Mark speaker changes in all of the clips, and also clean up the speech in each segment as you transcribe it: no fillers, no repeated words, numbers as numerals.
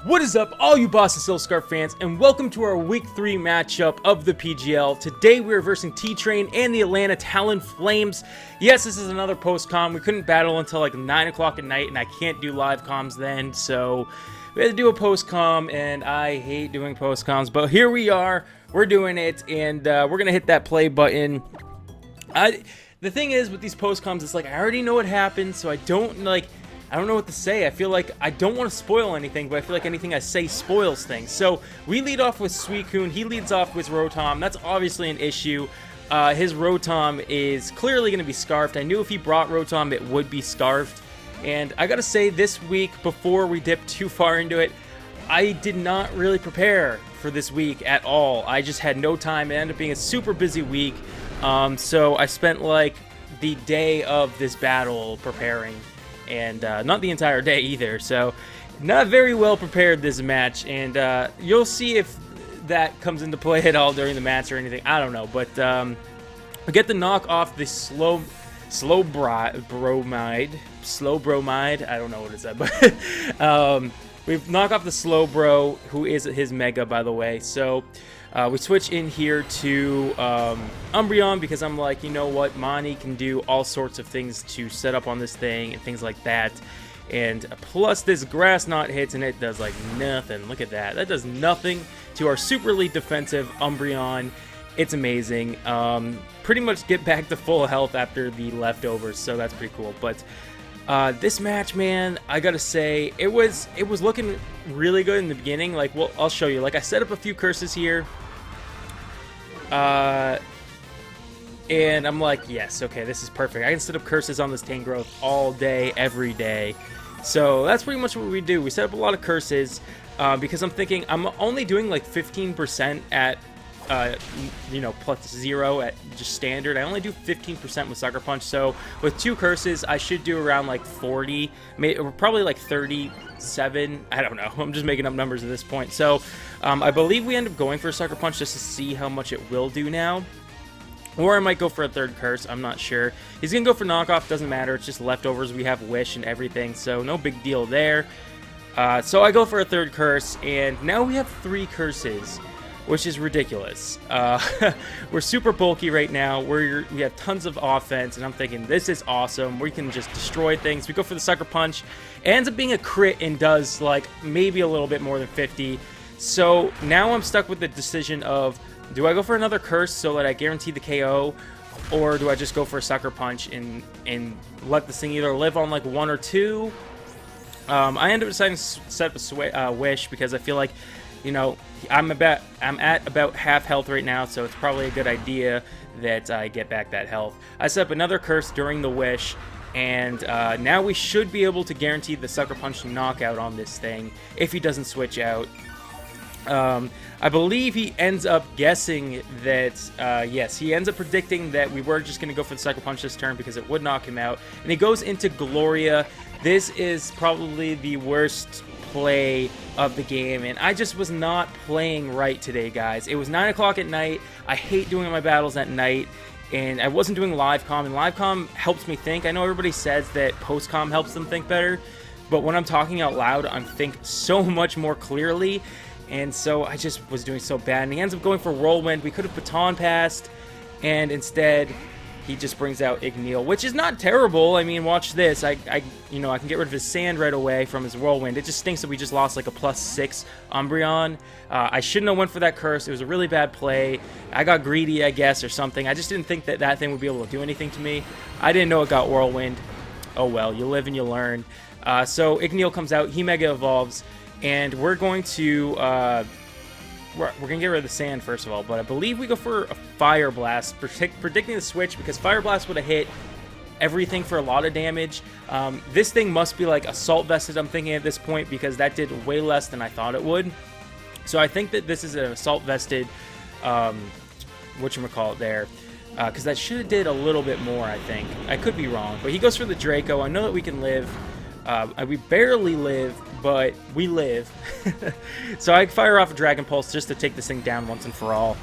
Speaker 1: What is up, all you Boston Silver Scarf fans, and welcome to our Week 3 matchup of the PGL. Today we are versing T-Train and the Atlanta Talonflames. Yes, this is another post-com. We couldn't battle until like 9 o'clock at night, and I can't do live comms then, so we had to do a post-com, and I hate doing post-coms, but here we are. We're doing it, and we're going to hit that play button. The thing is, with these post-coms, it's like I already know what happened, so I don't know what to say. I feel like I don't want to spoil anything, but I feel like anything I say spoils things. So we lead off with Suicune. He leads off with Rotom. That's obviously an issue. His Rotom is clearly going to be Scarfed. I knew if he brought Rotom, it would be Scarfed. And I got to say, this week, before we dip too far into it, I did not really prepare for this week at all. I just had no time. It ended up being a super busy week. So I spent like the day of this battle preparing. And not the entire day either, so not very well prepared this match, and you'll see if that comes into play at all during the match or anything. I don't know, but we get the knock off the slow bromide. I don't know what it said, but we knock off the slow bro, who is his mega, by the way. So we switch in here to Umbreon, because I'm like, you know what, Mani can do all sorts of things to set up on this thing and things like that. And plus this Grass Knot hits and it does like nothing. Look at that. That does nothing to our super elite defensive Umbreon. It's amazing. Pretty much get back to full health after the leftovers, so that's pretty cool. But this match, man, I gotta say, it was looking really good in the beginning. Like, well, I'll show you. Like, I set up a few curses here. And I'm like, yes, okay, this is perfect. I can set up curses on this Tangrowth all day, every day. So that's pretty much what we do. We set up a lot of curses because I'm thinking I'm only doing like 15% at you know, +0 at just standard. I only do 15% with Sucker Punch, so with 2 curses I should do around like 40, probably like 37. I don't know, I'm just making up numbers at this point. So I believe we end up going for a Sucker Punch just to see how much it will do now, or I might go for a third curse. I'm not sure. He's gonna go for knockoff, doesn't matter, it's just leftovers. We have Wish and everything, so no big deal there. So I go for a third curse, and now we have 3 curses, which is ridiculous. We're super bulky right now. We have tons of offense, and I'm thinking this is awesome. We can just destroy things. We go for the Sucker Punch. It ends up being a crit and does like maybe a little bit more than 50. So now I'm stuck with the decision of, do I go for another curse so that I guarantee the KO, or do I just go for a Sucker Punch and let this thing either live on like 1 or 2? I end up deciding to set up a Wish because I feel like, you know, I'm at about half health right now, so it's probably a good idea that I get back that health. I set up another curse during the Wish, and now we should be able to guarantee the Sucker Punch knockout on this thing if he doesn't switch out. I believe he ends up guessing that, yes, he ends up predicting that we were just going to go for the Sucker Punch this turn because it would knock him out, and he goes into Gloria. This is probably the worst play of the game, and I just was not playing right today, guys. It was 9 o'clock at night. I hate doing my battles at night, and I wasn't doing live comm, and live comm helps me think. I know everybody says that post comm helps them think better, but when I'm talking out loud, I think so much more clearly, and so I just was doing so bad, and he ends up going for Whirlwind. We could have baton passed, and instead he just brings out Igneel, which is not terrible. I mean, watch this. I can get rid of his Sand right away from his Whirlwind. It just stinks that we just lost like a +6 Umbreon. I shouldn't have went for that curse. It was a really bad play. I got greedy, I guess, or something. I just didn't think that that thing would be able to do anything to me. I didn't know it got Whirlwind. Oh well, you live and you learn. So Igneel comes out. He Mega Evolves, and we're going to... We're going to get rid of the Sand, first of all, but I believe we go for a Fire Blast, predicting the switch, because Fire Blast would have hit everything for a lot of damage. This thing must be like Assault Vested, I'm thinking at this point, because that did way less than I thought it would. So I think that this is an Assault Vested, whatchamacallit there, because that should have did a little bit more, I think. I could be wrong, but he goes for the Draco. I know that we can live. We barely live, but we live. So I fire off a Dragon Pulse just to take this thing down once and for all.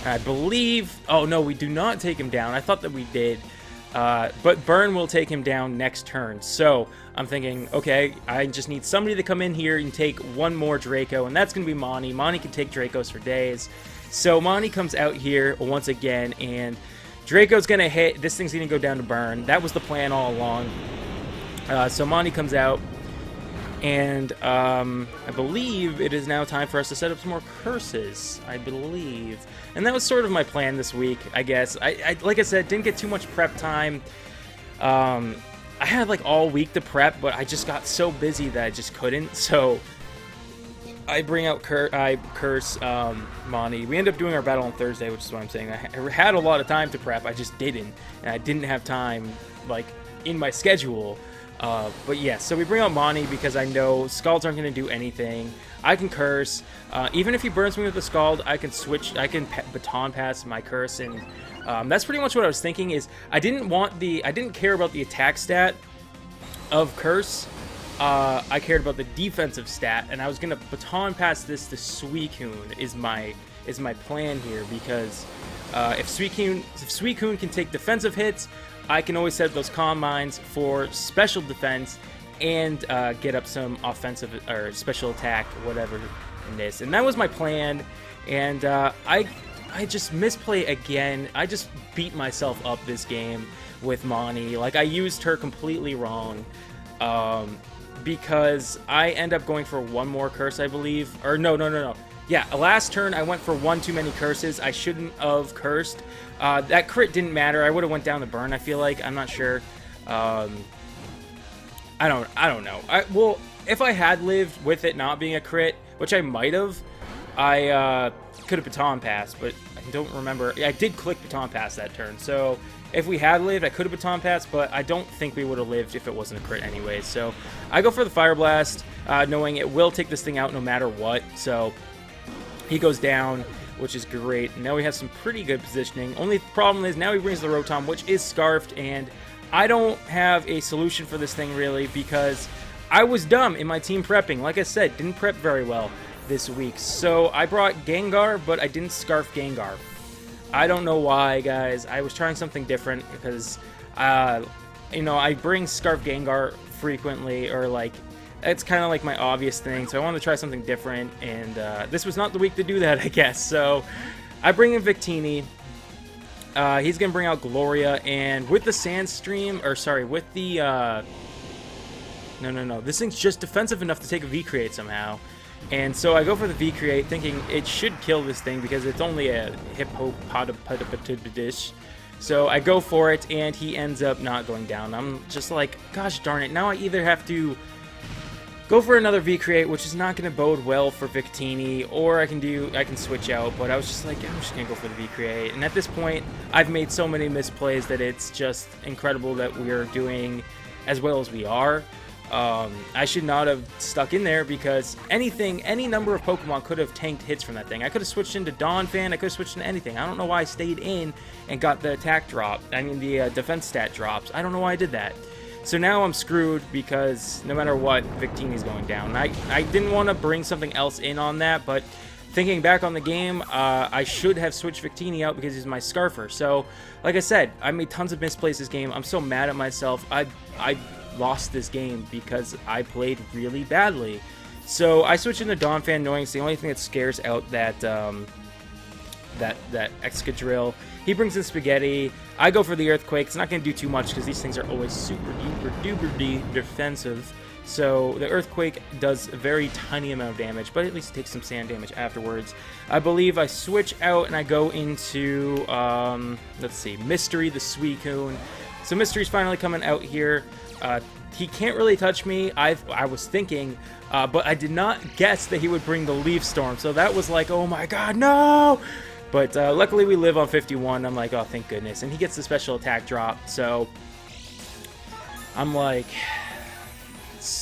Speaker 1: I believe... Oh, no, we do not take him down. I thought that we did. But burn will take him down next turn. So I'm thinking, okay, I just need somebody to come in here and take one more Draco, and that's going to be Monty. Monty can take Dracos for days. So Monty comes out here once again, and Draco's going to hit. This thing's going to go down to burn. That was the plan all along. So Monty comes out, and I believe it is now time for us to set up some more curses, I believe. And that was sort of my plan this week, I guess. I like I said, didn't get too much prep time. I had like all week to prep, but I just got so busy that I just couldn't. So I bring out curse Monty. We end up doing our battle on Thursday, which is what I'm saying. I had a lot of time to prep, I just didn't. And I didn't have time, like, in my schedule. But yeah, so we bring out Monty because I know Scalds aren't going to do anything. I can curse. Even if he burns me with the Scald, I can switch. I can baton pass my curse, and that's pretty much what I was thinking. Is I didn't care about the attack stat of curse. I cared about the defensive stat, and I was going to baton pass this to Suicune is my plan here, because if Suicune can take defensive hits, I can always set those Calm Minds for special defense and get up some offensive or special attack, whatever in this. And that was my plan. And I just misplay again. I just beat myself up this game with Monty. Like, I used her completely wrong. Because I end up going for one more curse, I believe. Or no. Yeah, last turn I went for one too many curses. I shouldn't have cursed. That crit didn't matter. I would have went down the burn, I feel like. I'm not sure. I don't know. Well, if I had lived with it not being a crit, which I might have, I could have baton passed, but I don't remember. I did click baton pass that turn, so if we had lived, I could have baton passed, but I don't think we would have lived if it wasn't a crit anyway. So I go for the Fire Blast, knowing it will take this thing out no matter what. So he goes down, which is great. Now we have some pretty good positioning. Only problem is now he brings the Rotom, which is Scarfed, and I don't have a solution for this thing really, because I was dumb in my team prepping. Like I said, didn't prep very well this week. So I brought Gengar, but I didn't Scarf Gengar. I don't know why, guys. I was trying something different because, you know, I bring Scarf Gengar frequently, or like, it's kind of like my obvious thing. So I wanted to try something different, and this was not the week to do that, I guess. So I bring in Victini. He's going to bring out Gloria, and with the Sandstream, or sorry, with the, no. This thing's just defensive enough to take a V-Create somehow. And so I go for the V-Create, thinking it should kill this thing because it's only a Hippopotapodish. So I go for it, and he ends up not going down. I'm just like, gosh darn it. Now I either have to go for another V-Create, which is not going to bode well for Victini, or I can switch out. But I was just like, I'm just going to go for the V-Create. And at this point, I've made so many misplays that it's just incredible that we're doing as well as we are. I should not have stuck in there, because any number of Pokemon could have tanked hits from that thing. I could have switched into Donphan, I could have switched into anything. I don't know why I stayed in and got the attack drop, the defense stat drops. I don't know why I did that. So now I'm screwed, because no matter what, Victini's going down. I didn't want to bring something else in on that, but thinking back on the game, I should have switched Victini out because he's my Scarfer. So, like I said, I made tons of misplays this game. I'm so mad at myself. I lost this game because I played really badly. So I switched into Donphan, knowing it's the only thing that scares out that Excadrill. He brings in Spaghetti. I go for the Earthquake. It's not going to do too much because these things are always super duper defensive. So the Earthquake does a very tiny amount of damage, but at least it takes some sand damage afterwards. I believe I switch out and I go into, let's see, Mystery the Suicune. So Mystery's finally coming out here. He can't really touch me, I was thinking, but I did not guess that he would bring the Leaf Storm. So that was like, oh my god, no! But luckily we live on 51. I'm like, oh, thank goodness. And he gets the special attack drop. So I'm like,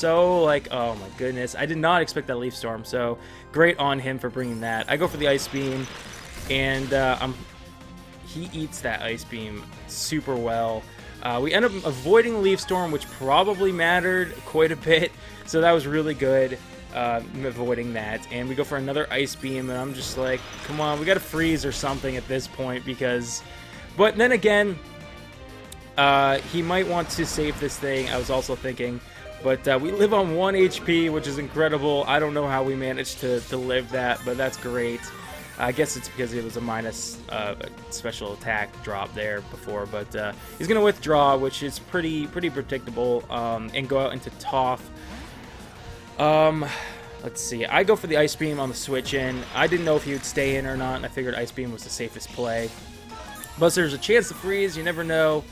Speaker 1: oh my goodness. I did not expect that Leaf Storm. So great on him for bringing that. I go for the Ice Beam, and he eats that Ice Beam super well. We end up avoiding Leaf Storm, which probably mattered quite a bit. So that was really good, avoiding that. And we go for another Ice Beam, and I'm just like, come on, we got to freeze or something at this point, because... But then again, He might want to save this thing, I was also thinking. But we live on 1 HP, which is incredible. I don't know how we managed to live that, but that's great. I guess it's because it was a minus special attack drop there before, but he's going to withdraw, which is pretty predictable, and go out into Toph. Let's see. I go for the Ice Beam on the switch in. I didn't know if he would stay in or not, and I figured Ice Beam was the safest play. Plus, there's a chance to freeze. You never know.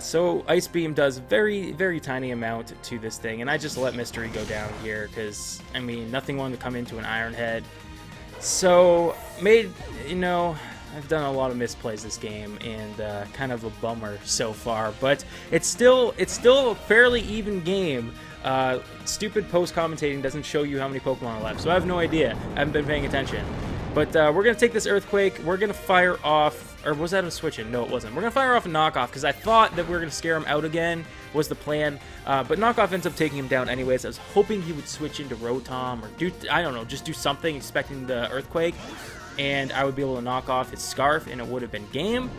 Speaker 1: So Ice Beam does very tiny amount to this thing, and I just let Mystery go down here because, I mean, nothing wanted to come into an Iron Head. So, I've done a lot of misplays this game, and kind of a bummer so far, but it's still a fairly even game. Stupid post-commentating doesn't show you how many Pokemon are left, so I have no idea. I haven't been paying attention. But we're going to take this Earthquake, we're going to fire off, or was that a switch-in? No, it wasn't. We're going to fire off a Knockoff, because I thought that we were going to scare him out again, was the plan. But Knockoff ends up taking him down anyways. I was hoping he would switch into Rotom, or just do something, expecting the Earthquake, and I would be able to knock off his Scarf, and it would have been game.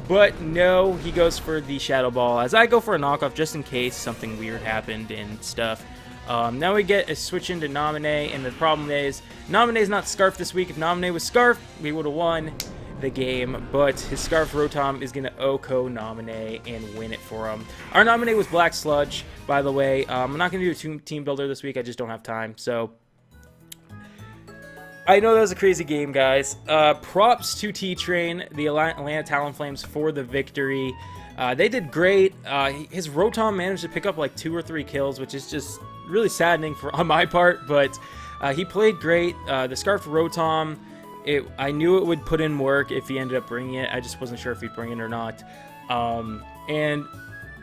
Speaker 1: But no, he goes for the Shadow Ball, as I go for a Knockoff just in case something weird happened and stuff. Now we get a switch into Naminé, and the problem is, Naminé's not Scarf this week. If Naminé was Scarf, we would have won the game, but his Scarf Rotom is going to OHKO Naminé and win it for him. Our Naminé was Black Sludge, by the way. I'm not going to do a team builder this week. I just don't have time, so I know that was a crazy game, guys. Props to T-Train, the Atlanta Talonflames, for the victory. They did great. His Rotom managed to pick up like 2 or 3 kills, which is just really saddening on my part, but he played great. The Scarf Rotom, I knew it would put in work if he ended up bringing it. I just wasn't sure if he'd bring it or not. And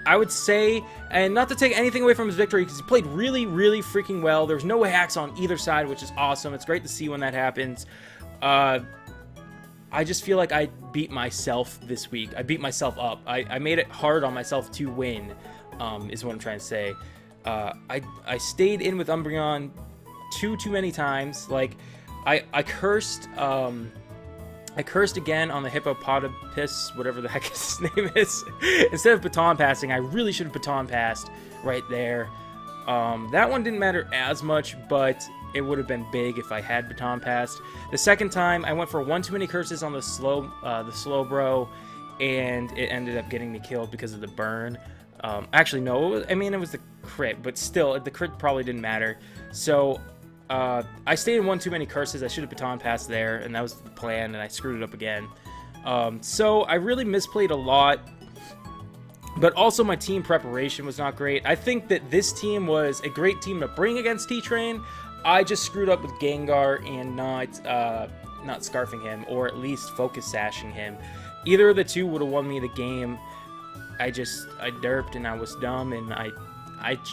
Speaker 1: I would say, and not to take anything away from his victory, because he played really freaking well. There's no hacks on either side, which is awesome. It's great to see when that happens. I just feel like I beat myself this week. I beat myself up. I made it hard on myself to win, is what I'm trying to say. I stayed in with Umbreon too many times. Like, I cursed again on the Hippopotapus, whatever the heck his name is. Instead of baton passing, I really should have baton passed right there. That one didn't matter as much, but it would have been big if I had baton passed. The second time, I went for one too many curses on the Slowbro, and it ended up getting me killed because of the burn. Actually, no, it was the crit, but still, the crit probably didn't matter. So I stayed in one too many curses. I should have baton passed there, and that was the plan, and I screwed it up again. So I really misplayed a lot, but also my team preparation was not great. I think that this team was a great team to bring against T-Train. I just screwed up with Gengar and not scarfing him, or at least focus sashing him. Either of the two would have won me the game. I derped and I was dumb, and I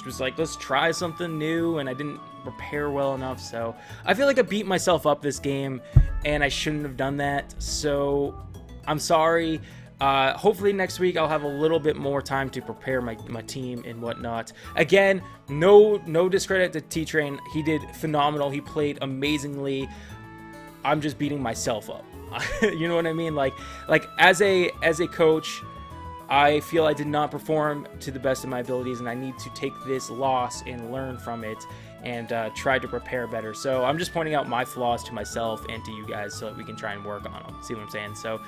Speaker 1: was like, let's try something new, and I didn't prepare well enough. So I feel like I beat myself up this game, and I shouldn't have done that. So I'm sorry. Hopefully next week I'll have a little bit more time to prepare my team and whatnot. Again, no discredit to T-Train. He did phenomenal. He played amazingly. I'm just beating myself up. You know what I mean? Like as a coach, I feel I did not perform to the best of my abilities, and I need to take this loss and learn from it and try to prepare better. So I'm just pointing out my flaws to myself and to you guys so that we can try and work on them. See what I'm saying? So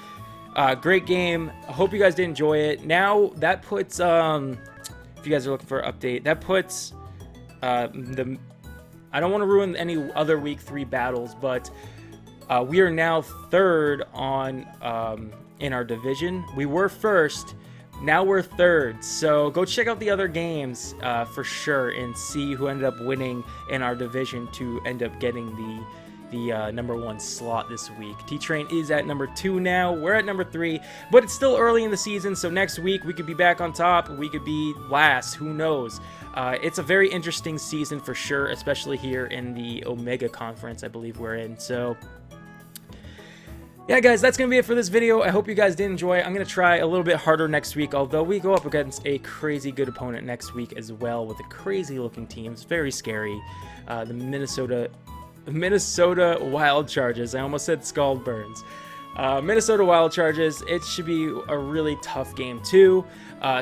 Speaker 1: great game. I hope you guys did enjoy it. Now that puts, if you guys are looking for an update, that puts I don't want to ruin any other week 3 battles, but we are now 3rd on in our division. We were 1st. Now we're 3rd, so go check out the other games for sure and see who ended up winning in our division to end up getting the number 1 slot this week. T-Train is at number 2 now. We're at number 3, but it's still early in the season, so next week we could be back on top. We could be last. Who knows? It's a very interesting season for sure, especially here in the Omega Conference, I believe we're in. So yeah, guys, that's going to be it for this video. I hope you guys did enjoy. I'm going to try a little bit harder next week, although we go up against a crazy good opponent next week as well with a crazy-looking team. It's very scary. The Minnesota Wild Charges. I almost said Scald Burns. Minnesota Wild Charges, it should be a really tough game too.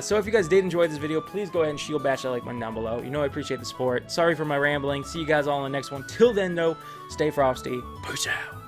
Speaker 1: So if you guys did enjoy this video, please go ahead and shield bash that like button down below. You know I appreciate the support. Sorry for my rambling. See you guys all in the next one. Till then, though, stay frosty. Peace out.